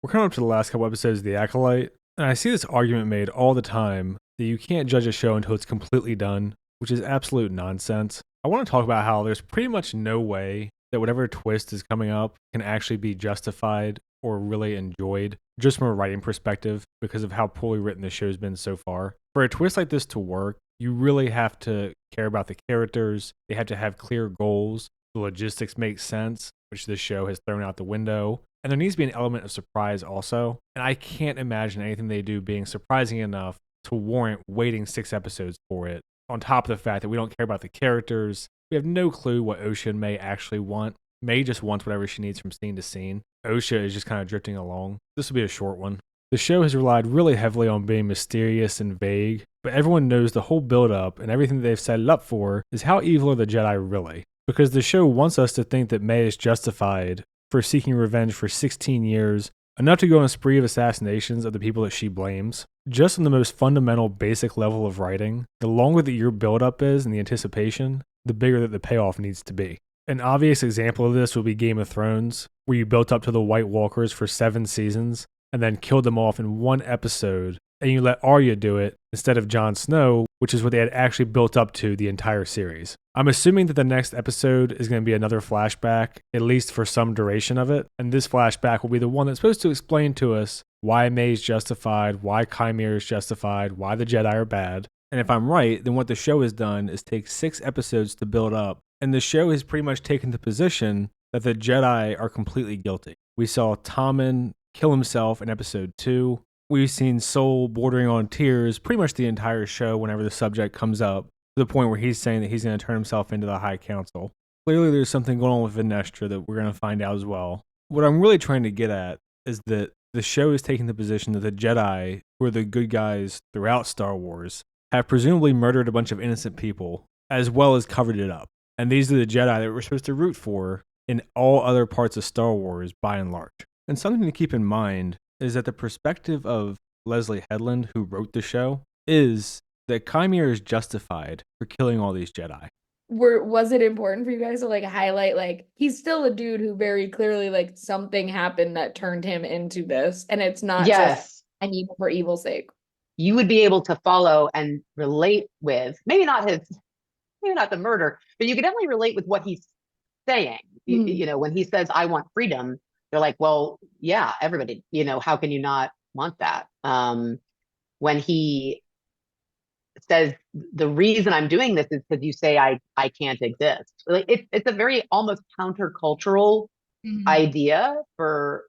We're coming up to the last couple episodes of The Acolyte, and I see this argument made all the time that you can't judge a show until it's completely done, which is absolute nonsense. I want to talk about how there's pretty much no way that whatever twist is coming up can actually be justified or really enjoyed just from a writing perspective because of how poorly written the show's been so far. For a twist like this to work, you really have to care about the characters. They have to have clear goals. The logistics make sense, which this show has thrown out the window. And there needs to be an element of surprise also. And I can't imagine anything they do being surprising enough to warrant waiting 6 episodes for it. On top of the fact that we don't care about the characters, we have no clue what Osha and May actually want. May just wants whatever she needs from scene to scene. Osha is just kind of drifting along. This will be a short one. The show has relied really heavily on being mysterious and vague, but everyone knows the whole build-up and everything they've set it up for is how evil are the Jedi really. Because the show wants us to think that May is justified for seeking revenge for 16 years, enough to go on a spree of assassinations of the people that she blames. Just on the most fundamental, basic level of writing, the longer that your build-up is and the anticipation, the bigger that the payoff needs to be. An obvious example of this would be Game of Thrones, where you built up to the White Walkers for 7 seasons, and then killed them off in 1 episode, and you let Arya do it instead of Jon Snow, which is what they had actually built up to the entire series. I'm assuming that the next episode is going to be another flashback, at least for some duration of it, and this flashback will be the one that's supposed to explain to us why May is justified, why Chimera is justified, why the Jedi are bad. And if I'm right, then what the show has done is take 6 episodes to build up, and the show has pretty much taken the position that the Jedi are completely guilty. We saw Tommen kill himself in episode 2. We've seen Soul bordering on tears pretty much the entire show whenever the subject comes up, to the point where he's saying that he's going to turn himself into the High Council. Clearly there's something going on with Venestra that we're going to find out as well. What I'm really trying to get at is that the show is taking the position that the Jedi, who are the good guys throughout Star Wars, have presumably murdered a bunch of innocent people, as well as covered it up. And these are the Jedi that we're supposed to root for in all other parts of Star Wars, by and large. And something to keep in mind is that the perspective of Leslye Headland, who wrote the show, is that Chimera is justified for killing all these Jedi. Was it important for you guys to highlight he's still a dude who very clearly something happened that turned him into this, and it's not just Yes, an evil for evil's sake. you would be able to follow and relate with maybe not the murder, but you could definitely relate with what he's saying. You know, when he says, "I want freedom," they're like, "Well, yeah, everybody. You know, how can you not want that?" When he says, "The reason I'm doing this is because you say I can't exist," like it's a very almost countercultural idea for.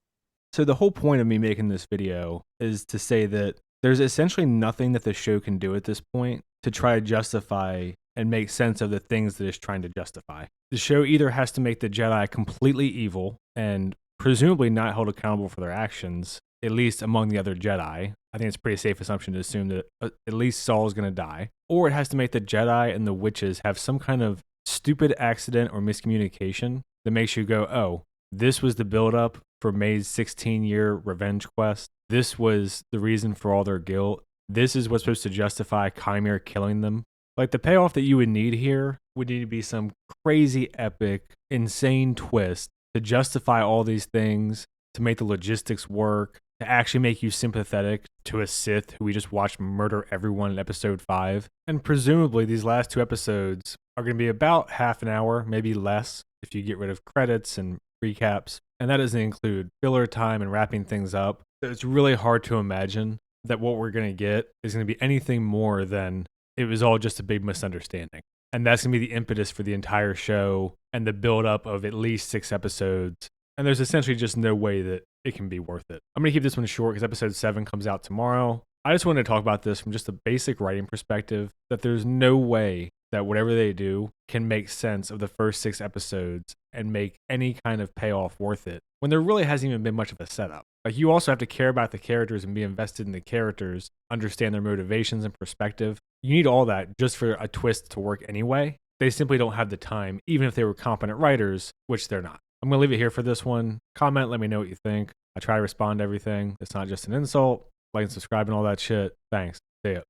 So the whole point of me making this video is to say that there's essentially nothing that the show can do at this point to try to justify and make sense of the things that it's trying to justify. The show either has to make the Jedi completely evil and presumably not held accountable for their actions, at least among the other Jedi. I think it's a pretty safe assumption to assume that at least Saul is going to die. Or it has to make the Jedi and the witches have some kind of stupid accident or miscommunication that makes you go, oh, this was the buildup for May's 16-year revenge quest. This was the reason for all their guilt. This is what's supposed to justify Chimera killing them. Like, the payoff that you would need here would need to be some crazy, epic, insane twist to justify all these things, to make the logistics work, to actually make you sympathetic to a Sith who we just watched murder everyone in episode 5. And presumably these last 2 episodes are going to be about half an hour, maybe less, if you get rid of credits and recaps. And that doesn't include filler time and wrapping things up. So it's really hard to imagine that what we're going to get is going to be anything more than it was all just a big misunderstanding. And that's going to be the impetus for the entire show and the buildup of at least 6 episodes. And there's essentially just no way that it can be worth it. I'm going to keep this one short because episode 7 comes out tomorrow. I just wanted to talk about this from just a basic writing perspective, that there's no way that whatever they do can make sense of the first 6 episodes and make any kind of payoff worth it, when there really hasn't even been much of a setup. Like, you also have to care about the characters and be invested in the characters, understand their motivations and perspective. You need all that just for a twist to work anyway. They simply don't have the time, even if they were competent writers, which they're not. I'm going to leave it here for this one. Comment, let me know what you think. I try to respond to everything. It's not just an insult. Like and subscribe and all that shit. Thanks. See ya.